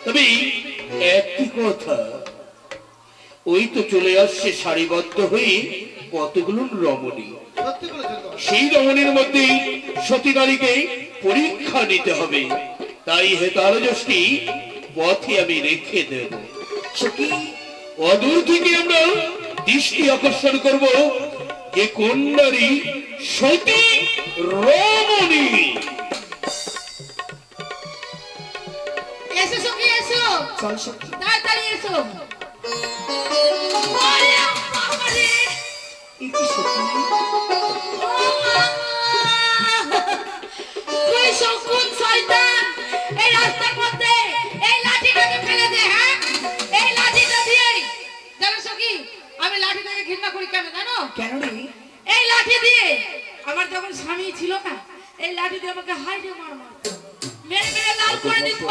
তবে একটি কথা, ওই তো চলে আসছে সারিবদ্ধ হয়ে কতগুলো রমণী। সেই রমণীর মধ্যেই সতী নারীকে পরীক্ষা নিতে হবে। তাই হেতালযষ্টি পথে আমি রেখে দেব। অদূর থেকে আমরা দৃষ্টি আকর্ষণ করব যে কোন নারী সতী রমণী। এসো সখী এসো, চল সখী তাড়াতাড়ি এসো। তুই শকুন শয়তান, এই রাস্তার মধ্যে এই লাঠিটাকে ফেলে দে। হ্যাঁ, এই লাঠিটা দিয়ে জানো সখী, আমি লাঠিটাকে ঘৃণা করি কেন জানো? কেন রে? এই লাঠি দিয়ে আমার যখন স্বামী ছিল না, এই লাঠি দিয়ে আমাকে হাইডে মার মেরে মেরে লাল করে দিত।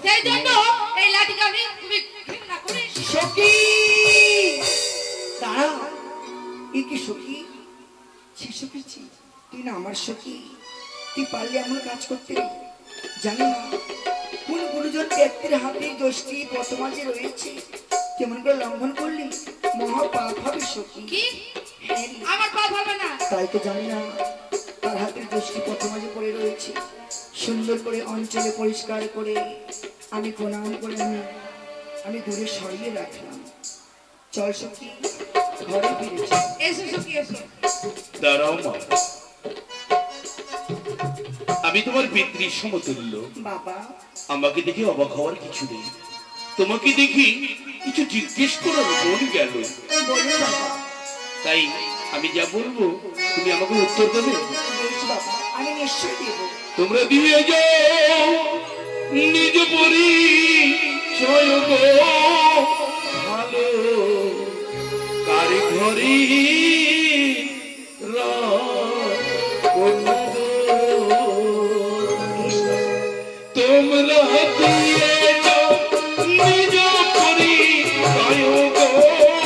সেই জন্য এই লাঠিকে আমি খুবই ঘৃণা করি। সখী দাঁড়া, এ কি সখী? শিশুকেছি তুই না আমার সখী, তুই পারলে এমন কাজ করতে। জানি না কোন গুরুজন ব্যক্তির হাতে দোষটি বর্তমানে রয়েছে, কেমন করে লঙ্ঘন করলি মহা পাপ হবে সখী। কি হ্যাঁ, আমার পাপ হবে না? তাই তো জানি না তার হাতের দোষটি বর্তমানে পড়ে রয়েছে। সুন্দর করে অঞ্চলে পরিষ্কার করে আমি প্রণাম করে আমি দূরে সরিয়ে রাখলাম। চল সখী ঘরে ফিরেছি। এসো সখী এসো। দাঁড়াও মা, আমি তোমার পিতৃ সমতুল্য। বাবা আমাকে দেখে অবাক হওয়ার কিছু নেই। তোমাকে দেখি কিছু জিজ্ঞেস করার মন গেল। বলুন বাবা। তাই আমি যা বলবো তুমি আমাকে উত্তর দেবে। বলছি বাবা, আমি নিশ্চয় দেব। তোমরা দিয়ে যাও নিজ পরিচয় গো, ভালো কারিগরি তোমরা দিয়ে যাও নিজ পরিচয় গো,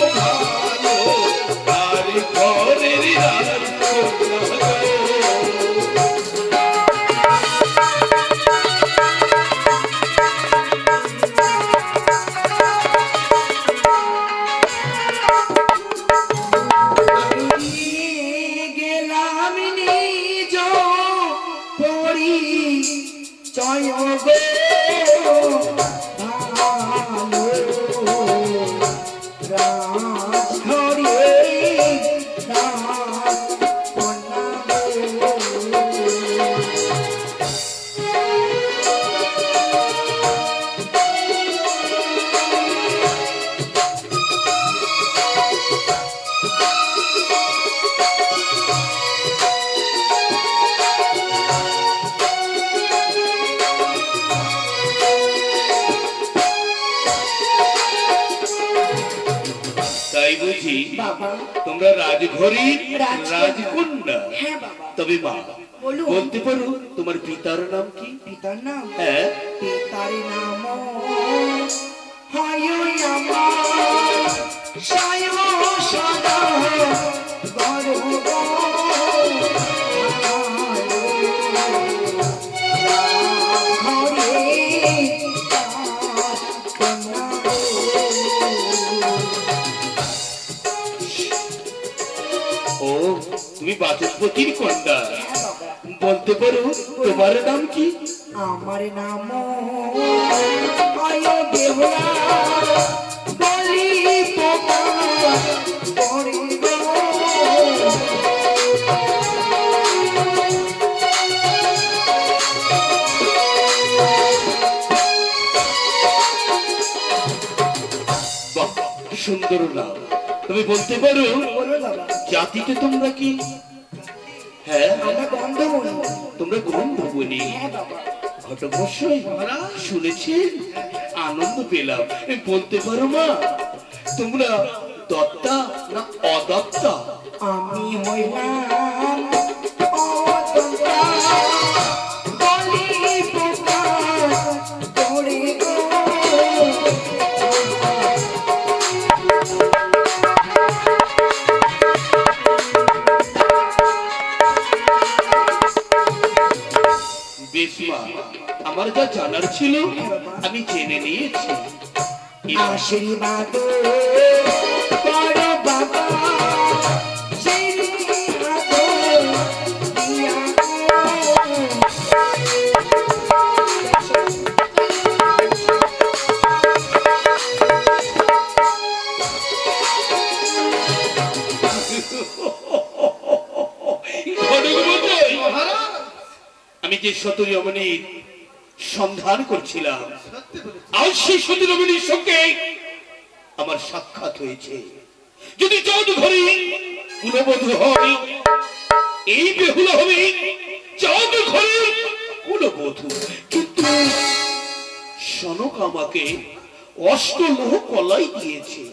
ভালো কারিগরি গেলাম নিজ পরিচয় গো, ভালো রাজঘরে রাজকন্যা গো। তাই বুঝি বাবা তোমরা রাজঘরী রাজকন্যা। রাজকন্যা? হ্যাঁ বাবা। তবে মা বলুন। বলতে পারো তোমার পিতার নাম কি? পিতার নাম? হ্যাঁ, পিতার নাম হয় আমার সায় সদা গর্ব ও তুমি বাচস্পতির কন্যা। বলতে পারো তোমার নাম কি? আমার নাম আয় দেবরা বলি পোকা পড়ে গো। বাহ, সুন্দর নাম। তুমি বলতে পারো বলো বাবা। জাতিতে তোমরা কি? হ্যাঁ, আমরা গন্ধমণি। তোমরা গন্ধবনি। হ্যাঁ বাবা। ঘটকমশাই শুনেছি, আনন্দ পেলাম। বলতে পারো মা তোমরা দত্তা না অদত্তা? আমি হইলাম অদন্তা বলি পোকা পড়ে গো। বেশ মা, আমার যা জানার ছিল আমি জেনে নিয়েছি। আশীর্বাদ করো বাবা, আশীর্বাদ দিয়া ঘটকমশাই, আমি যে সতী রমণীর সন্ধান করছিলাম, আজ সেই সতী রমণীর সঙ্গে আমার সাক্ষাৎ হয়েছে। যদি চাঁদ ঘরে কুলবধূ হয়, এই বেহুলা হবে চাঁদ ঘরে কুলবধূ। কিন্তু সনক আমাকে অষ্টলোহ কলাই দিয়েছে।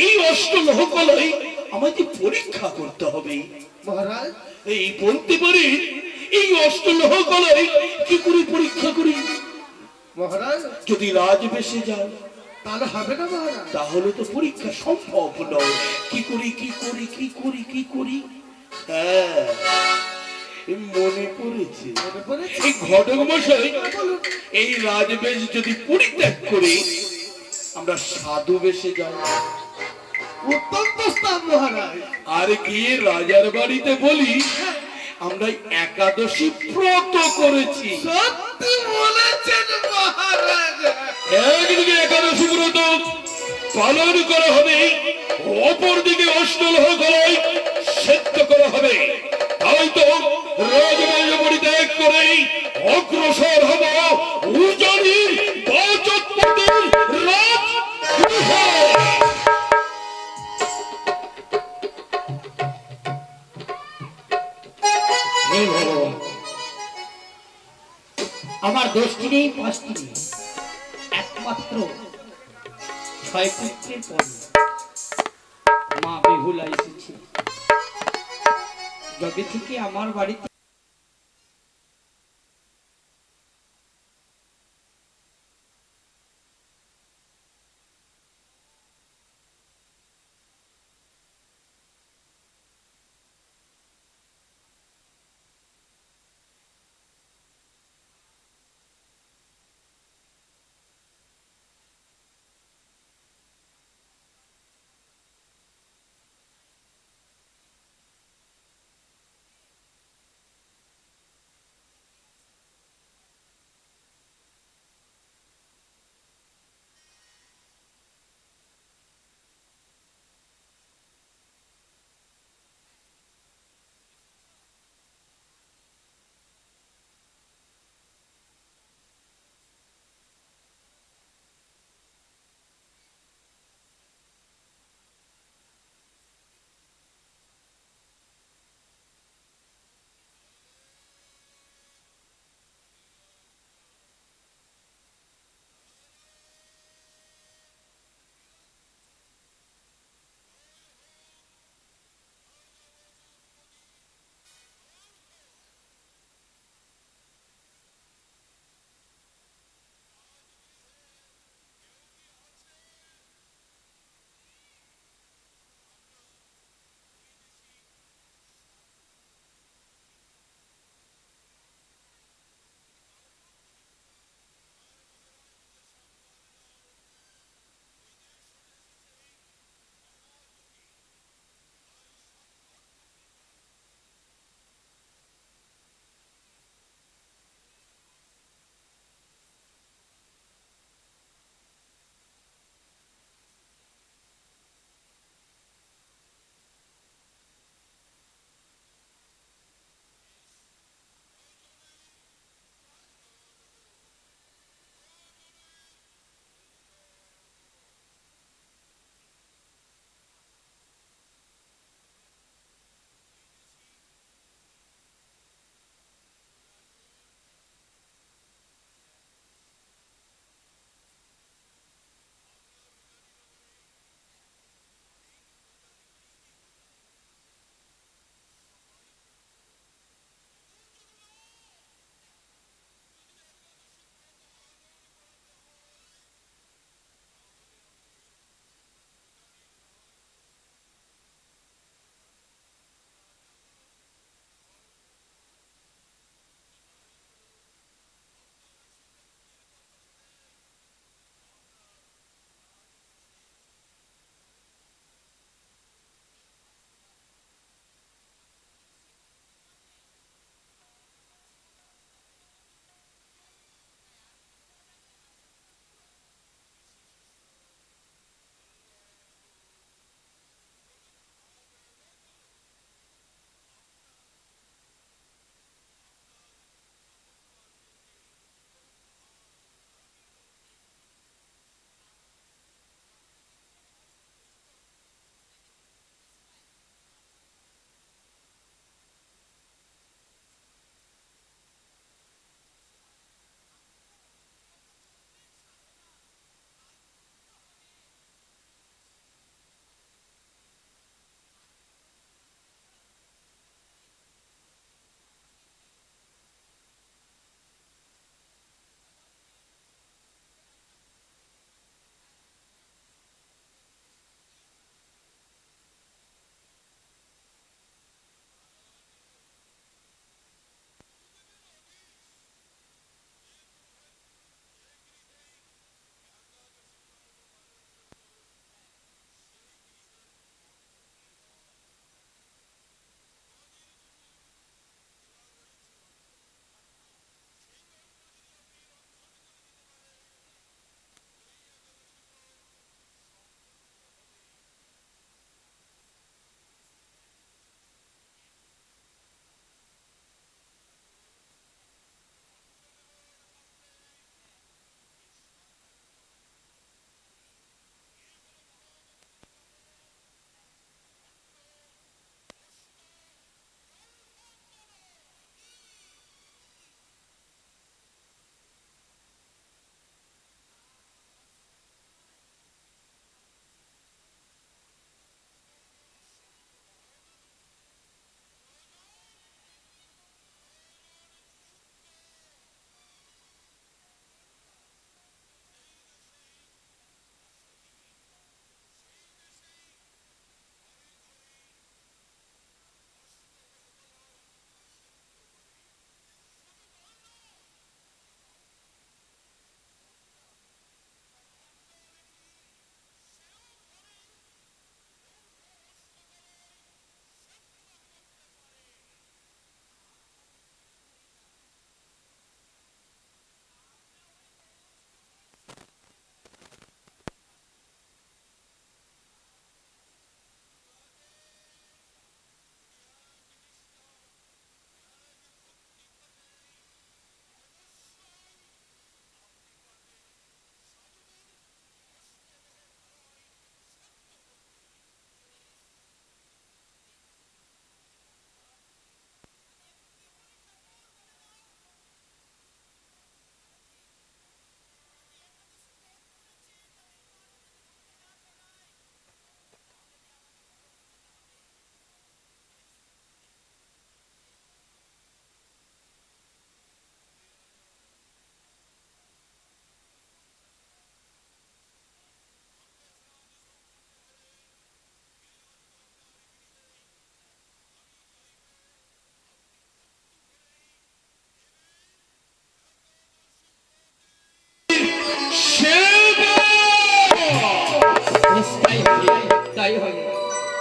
এই অষ্টলোহ কলাই আমাকে পরীক্ষা করতে হবে। মহারাজ, এই বলতে পারি এই অষ্টলোহ কলাই কি করে পরীক্ষা করি? মহারাজ, যদি রাজবেশে যায় তাহলে হবে না মহারাজ। তাহলে তো পরীক্ষা সম্ভব নয়। কি করি কি করি কি করি কি করি? হ্যাঁ, মনে পড়েছে। মনে পড়েছে? এই ঘটক মশাই, এই রাজবেশ যদি পরিত্যাগ করে আমরা সাধু বেশে যাই, উত্তম প্রস্তাব মহারাজ। আর গিয়ে রাজার বাড়িতে বলি আমরা একাদশী ব্রত করেছি। সত্যি বলেছেন মহারাজ। একদিকে একাদশী ব্রত পালন করা হবে, অপরদিকে অষ্টলোহ কলাই সেদ্ধ করা হবে। হয়তো রাজবাড়ি পরিত্যাগ করে অগ্রসর হব উজানির বাচস্পতির রাজগৃহে। হে ভগবান, আমার দোষটি নেই, পাঁচটি নেই, একমাত্র ছয় পুত্রের পর মা বেহুলা এসেছে। যবে থেকে আমার বাড়িতে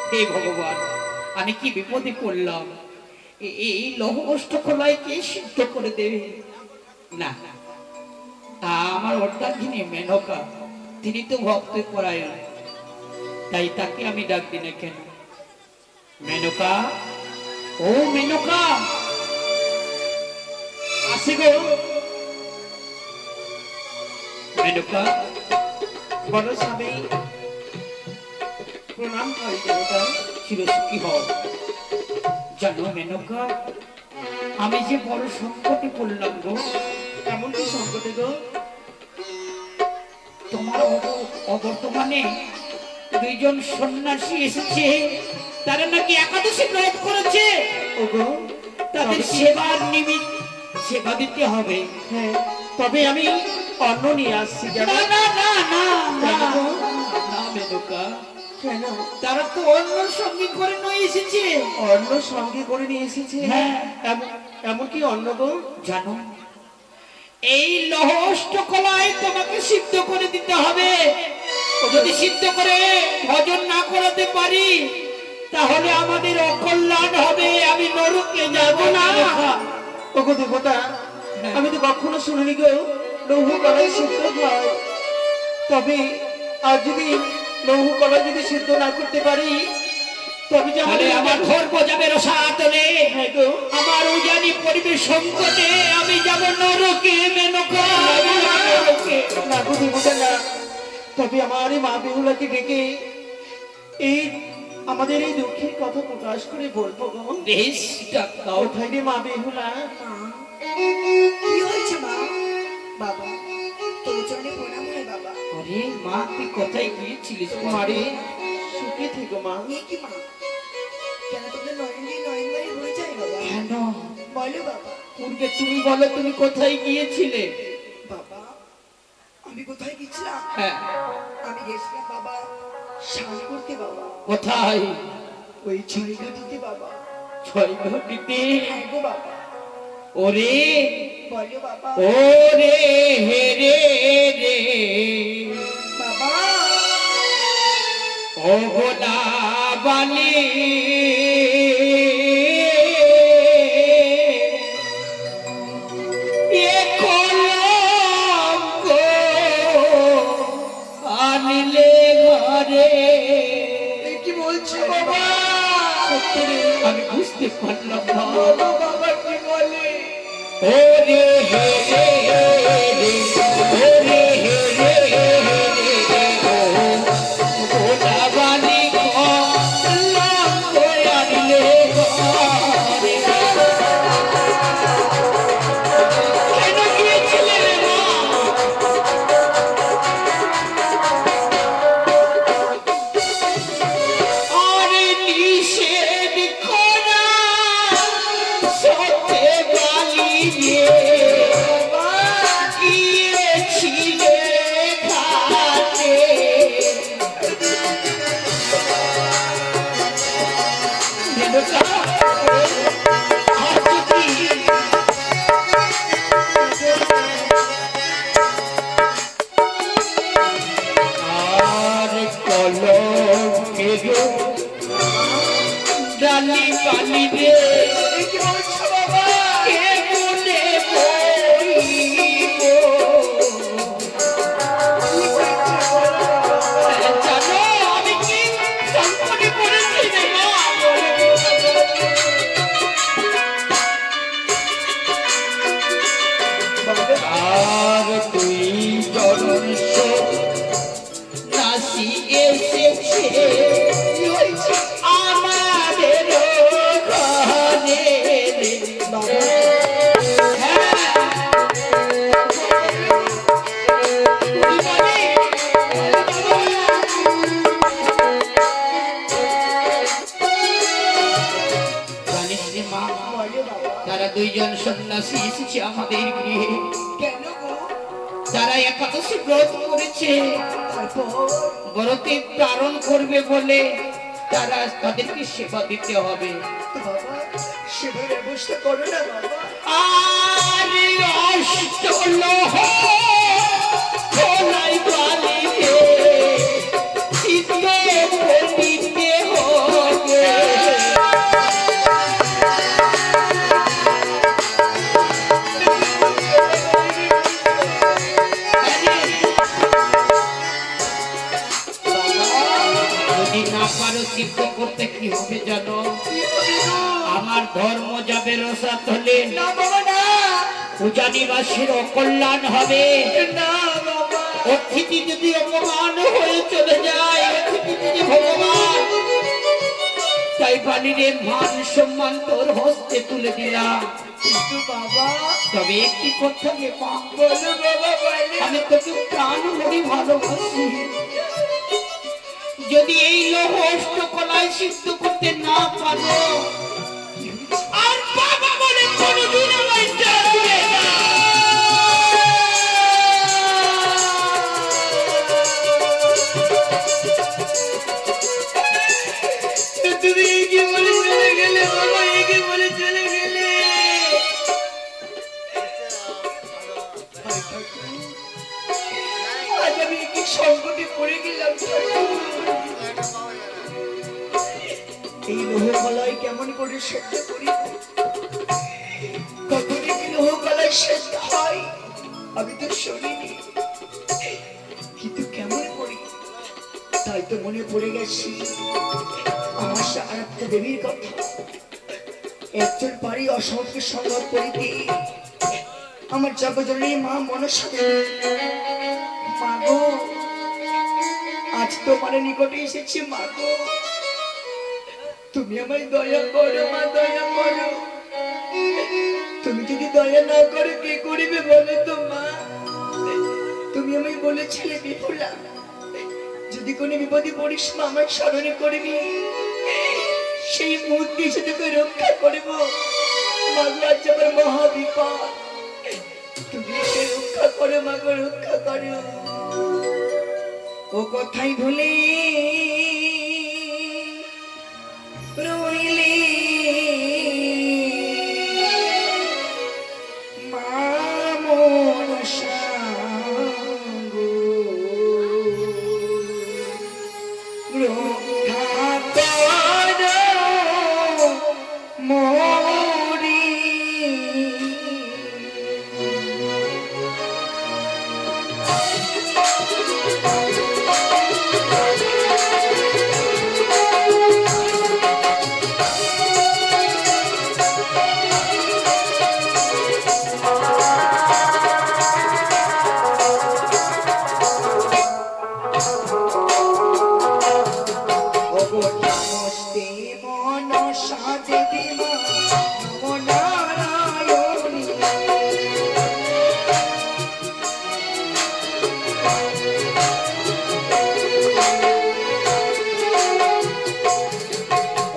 হে ভগবান, আমি কি বিপদে পড়লাম। এই লৌহ অষ্টকলায় কে সিদ্ধ করে দেবে? না, আমার অর্ধাঙ্গিনী মেনকা, তিনি তো ভক্ত পরায়ণ, তাই তাকে আমি ডাক দিই না কেন। মেনকা, ও মেনকা, আসি গো। মেনকা, বলো স্বামী, প্রণাম করি দেবতা। চিরসুখী হও। জানো মেনকা, আমি যে বড় সংকটে পড়লাম গো। এমন কি সংকটে গো? তোমার অবর্তমানে দুইজন সন্ন্যাসী এসেছে, তারা নাকি একাদশী ব্রত করেছে। ওগো, তাদের সেবার নিমিত্ত সেবা দিতে হবে। হ্যাঁ, তবে আমি অন্ন নিয়ে আসছি জানো? না না না না না কেন গো? না মেনকা, কেন? তারা তো অন্য সঙ্গী করে নয় এসেছে। অন্ন সঙ্গে করে নিয়ে এসেছে? হ্যাঁ। এমন কি অন্ন গো? জানো, এই লৌহ অষ্টকলায় তোমাকে সিদ্ধ করে দিতে হবে। যদি সিদ্ধ করে ভজন না করাতে পারি, তাহলে আমাদের অকল্যাণ হবে, আমি নরকে যাব না। ওগো দেবতা, হ্যাঁ। আমি তো কখনো শুনিনি গো লৌহ কলাই সিদ্ধ হয়। তবে আর যদি লৌহ কলাই যদি সিদ্ধ না করতে পারি, তবে যে তাহলে আমার ধর্ম যাবে রসাতলে, হ্যাঁ গো, আমার উজানি পরিবেশ সংকটে আমি যাব নরকে। মেনকা, নরকে। না গো দেবতা না। তবে আমার এই মা বেহুলাকে ডেকে এই আমাদের এই দুঃখের কথা প্রকাশ করে বলবো গো। বেশ, ডাক দাও। কোথায় রে মা বেহুলা? মা, কি হয়েছে মা? বাবা, তোর চরণে প্রণাম হয় বাবা। আরে মা, তুই কোথায় গিয়েছিলিস? মারে সুখে থেকো মা। এ কি মা? কেন তোদের নয়ন দিয়ে নয়নবাড়ি হয়ে যায় বাবা? কেন? বলো বাবা। পূর্বে তুমি বলো, তুমি কোথায় গিয়েছিলে? বাবা, আমি কোথায় গেছিলাম? হ্যাঁ, আমি গেছিলাম বাবা স্নান করতে বাবা, কোথায়? ওই ছয় নদীতে বাবা। ছয় ঘটিতে। হ্যাঁ গো বাবা। ওরে বলো বাবা। ওরে হে রে রে, বাবা, ও গোলা বালি, এ কলঙ্ক আনিলে ঘরে। এ কি বলছো বাবা? সত্যি রে, আমি বুঝতে পারলাম না। বলো বাবা, কি বলে? ওরে হে রে রে, ওরে হে রে রে, ও গোলা বালি কলঙ্ক আনিলে ঘরে। কেন গিয়েছিলে রে মা? আরে নিষেধ করা সত্যে বালি রে, গিয়েছিলে ঘাটে। মেনকা, আর যদি আর কলঙ্কের ডালি পালি রে, এ কি বলছো বাবা? কে মনে বইব? জানো আমি কি সংকটে পড়েছি রে মা? আর তুই জনস্ব রাশি এসেছে আমাদের ঘরে রে। হ্যাঁ, তুই বলি, জানিস রে মা, বলো বাবা। তারা দুইজন সন্ন্যাসী এসেছে আমাদের গৃহে। কেন গো? তারা একাদশী ব্রত করেছে, তারপর? ব্রতে পালন করবে বলে তারা তাদেরকে সেবা দিতে হবে। তো বাবা, সেবার ব্যবস্থা করো না বাবা। আর অষ্টলোহ খোলাই বালি রে, চিত্তে পড়িতে পারো সিদ্ধ করতে কি হবে জানো? আমার ধর্ম যাবে রসাত হলে না বাবা না, পূজানিবাসীর অকল্যাণ হবে। না বাবা, অতিথি যদি অপমান হয়ে চলে যায়, অতিথি যদি ভগবান, তাই বালিরে মান সম্মান তোর হস্তে তুলে দিলাম। কিন্তু বাবা, তবে একটি কথা রে মা, বলো বাবা বলো। আমি তোকে প্রাণ ভরে ভালোবাসি। যদি এই লৌহ অষ্টকলায় সিদ্ধ করতে না পারো, আর বাবা বলে কোনোদিন আমায় ডাকবে না। তুমি একে বলে চলে গেলে বাবা, একে বলে চলে গেলে। আজ আমি কি সংকটে পড়ে গেলাম। এই লোহকলাই কেমন করে সেদ্ধ করি, কতদিন কি লোহকলাই সেদ্ধ হয় আমি তো শুনিনি, কিন্তু কেমন করি তাই তো মনে পড়ে গেছি আমার সারাত্মা দেবীর কথা। একজন পারি অসংখ্য সংগ্রহ করিতে আমার জগজননী মা মনসা দেবী। মা গো, আজ তোমার নিকটে এসেছি মা গো, তুমি আমায় দয়া করো মা, দয়া করো। তুমি যদি দয়া না করো কে করিবে বলো তো মা? তুমি আমায় বলেছিলে বিপুলা, যদি কোনো বিপদে পড়িস মা আমার স্মরণে করবি, সেই মুহূর্তে এসে তোকে রক্ষা করবো। মা গো, আজ আমার মহা বিপদ, তুমি এসে রক্ষা করো মা গো, রক্ষা করো। ও কথাই ভুলে রইলে মা মনসা গো, রক্ষা করো মোরি। নমস্তে মনসা দেবী মা, নমো নারায়ণী।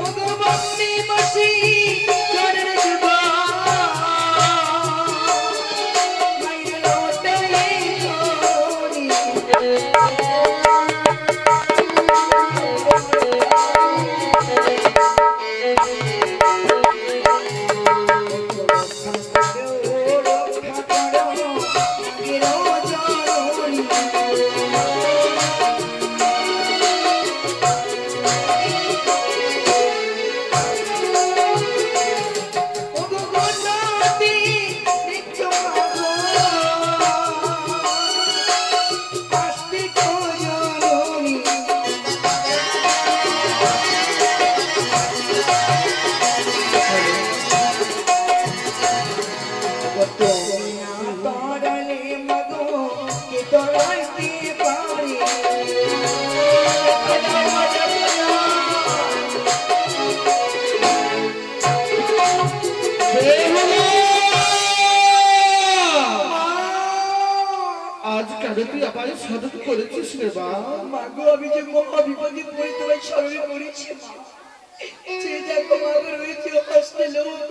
ও গো বন্দে বসি চরণ যুগা, মায়ের লোটে ধরি। আজ কেন তুই আমায় স্মরণ করেছিস রে বা? মাগো, আমি যে মহা বিপদে পড়ে তোমায় স্মরণ করেছি মা। যে দেখো মাগো রয়েছে হস্তে লোক